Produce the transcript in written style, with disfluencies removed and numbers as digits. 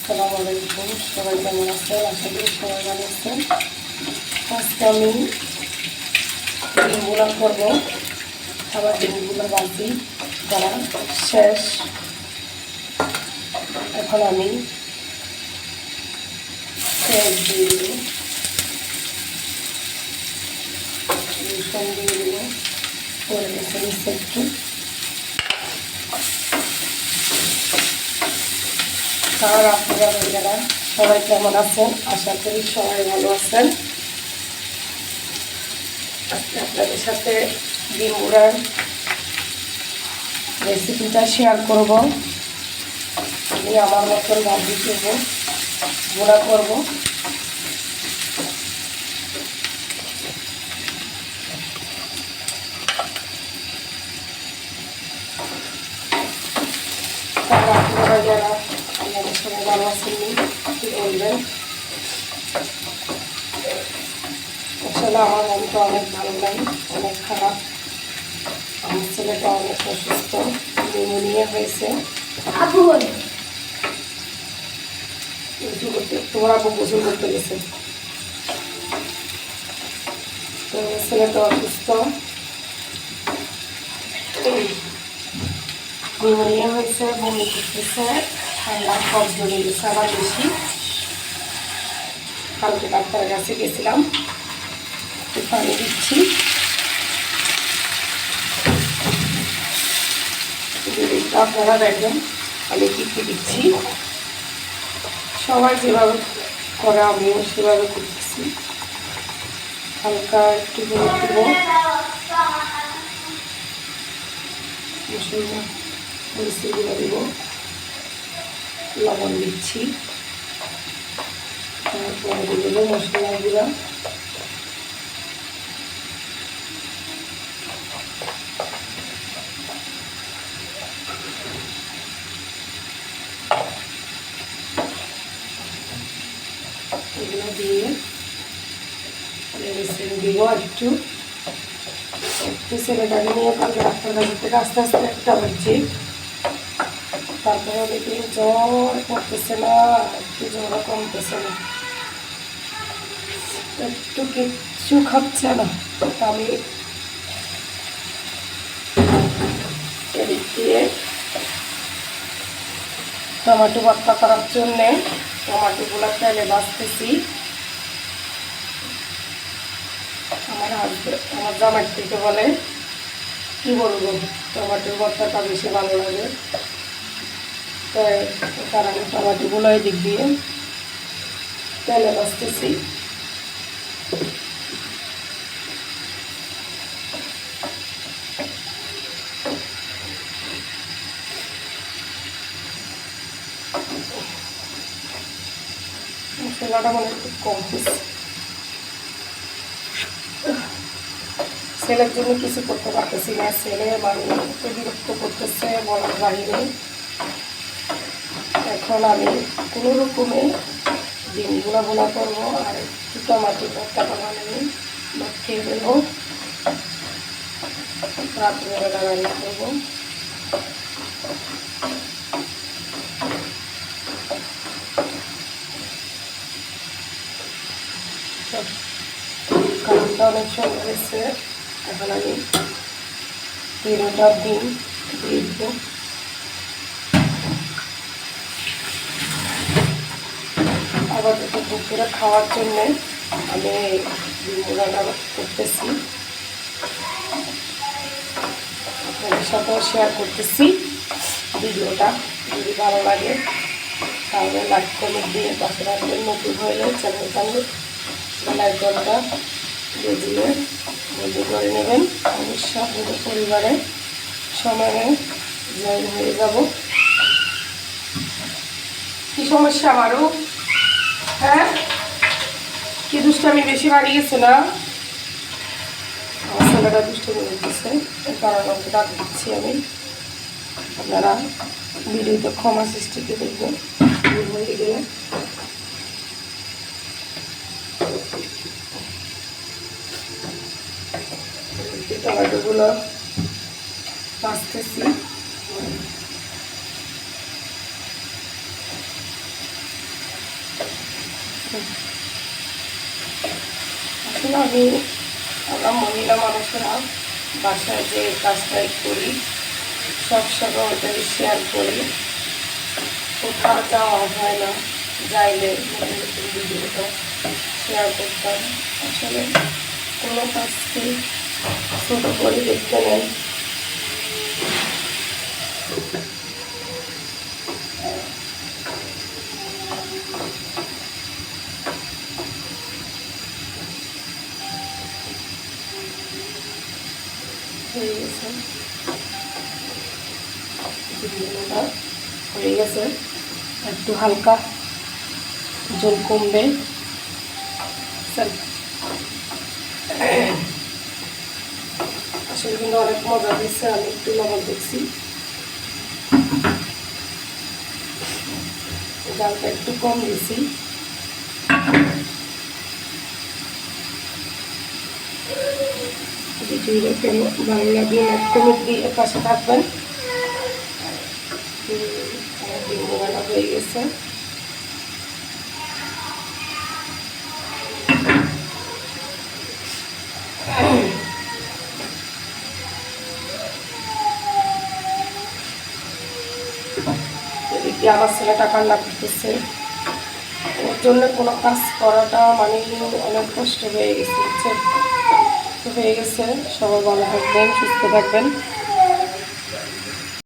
আসসালামু আলাইকুম, সবাই কেমন আছেন? আশা করি সবাই ভালো আছেন। আজকে আমি ডিমগুলো করবো। আবার ডিমগুলো বাকি করা শেষ। এখন আমি পেঁয়াজ দিয়ে দেবো, রসুন দিয়ে দেবো, করে গেছে নিচে একটু। আর আপনারা যারা সবাই কেমন আছেন? আশা করি সবাই ভালো আছেন। আজকে আপনাদের সাথে ডিম গুঁড়ার রেসিপিটা শেয়ার করব। আমি আমার মতন ভাজি করবো, গুঁড়া করবো। তারা আপনারা যারা আমাদের সবাই ভালো আছেন কি বলবেন? আসলে আমার মনটা অনেক ভালো লাগে, অনেক খারাপ। আমার ছেলেটা অনেক অসুস্থ, নিউমোনিয়া হয়েছে। তোমার আপু গোসল করতে গেছে, তো ছেলেটা অসুস্থ, নিউমোনিয়া হয়েছে, বমি করতেছে, ঠান্ডা কফ জমে গেছে আবার বেশি। কালকে ডাক্তারের কাছে গেছিলাম, পানি দিচ্ছি। আপনারা দেখবেন আমি কী কী দিচ্ছি। সবাই যেভাবে করে আমিও সেভাবে করতেছি। হালকা একটু হলুদ দেবো, মশলা মরিচগুলো দেবো, লবণ দিচ্ছি, তারপরে দেবো মশলাগুলো। এগুলো দিয়ে দিব একটু ছেলেটাকে নিয়ে কালকে ডাক্তার কাছে থেকে আস্তে আস্তে একটা বাজছে। তারপরে দেখি জ্বর করতেছে না, একটু জ্বরও কমতেছে না, একটু কিচ্ছু খাচ্ছে না। আমি এদিক দিয়ে টমেটো ভর্তা করার জন্যে টমেটোগুলো তেলে ভাজতেছি। আমার জামাই থেকে বলে কি বলবো, টমেটোর ভর্তাটা বেশি ভালো লাগে, তাই কারণে টমেটোগুলো এদিক দিয়ে তেলে ভাজতেছি। মশলাটা মানে খুব কম হয়েছে। ছেলের জন্য কিছু করতে পারতেছি না, ছেলে মানে বিরক্ত করতেছে বলার বাহিরে। এখন আমি কোনো রকমে ডিমগুলো ভোনা করবো আর একটু টমাটো ভর্তাটা বানিয়ে খেয়ে দেবো। রাত্রিবেলা রান্না করবো। কারণটা অনেক সময় হয়েছে, এখন আমি 3টা ডিম দিয়ে দেবো। আবার দুপুরে খাওয়ার জন্যে আমি ডিম রান্না করতেছি, আপনাদের সাথেও শেয়ার করতেছি ভিডিওটা। যদি ভালো লাগে তাহলে লাইক কমেন্ট দিয়ে পাশে রাখবেন। নতুন হলে চ্যানেলটাকে লাইকনটা দিয়ে বন্ধু করে নেবেন। অবশ্যই আপনাদের পরিবারে সময়ে জয়েন হয়ে যাব। কি সমস্যা আমারও? হ্যাঁ, কি দুষ্টামি বেশি বাড়ি গেছে না? আমার ছেলেটা দুষ্টামি করতেছে, এই কারণে ওকে ডাক দিচ্ছি আমি। আপনারা ভিডিওতে ক্ষমা সৃষ্টিতে দেখবেন ভুল হয়ে গেলে। টমেটোগুলো ভাজতেছি। আসলে আমরা মহিলা মানুষেরা বাসায় যে কাজটাই করি সবসময় ওটাই শেয়ার করি, কোথাও যাওয়া হয় না, যাইলে নতুন নতুন ভিডিওটা শেয়ার করতাম। আসলে কোনো কাজকে ছোটো করে দেখতে নেই। হয়ে গেছে, হয়ে গেছে, একটু হালকা জল কমবে। আসলে কিন্তু অনেক মজা দিচ্ছে, আমি একটু লবণ দেখছি, জালটা একটু কম দিছি। ভিডিওটা ভালো লাগলে কমেন্ট দিয়ে পাশে থাকবেন। ডিম বানানো হয়ে গেছে। এদিকে আমার ছেলেটা কান্না করতেছে, ওর জন্য কোনো কাজ করাটা মানে অনেক কষ্ট হয়ে গেছে, হয়ে গেছে। সবাই ভালো থাকবেন, সুস্থ থাকবেন।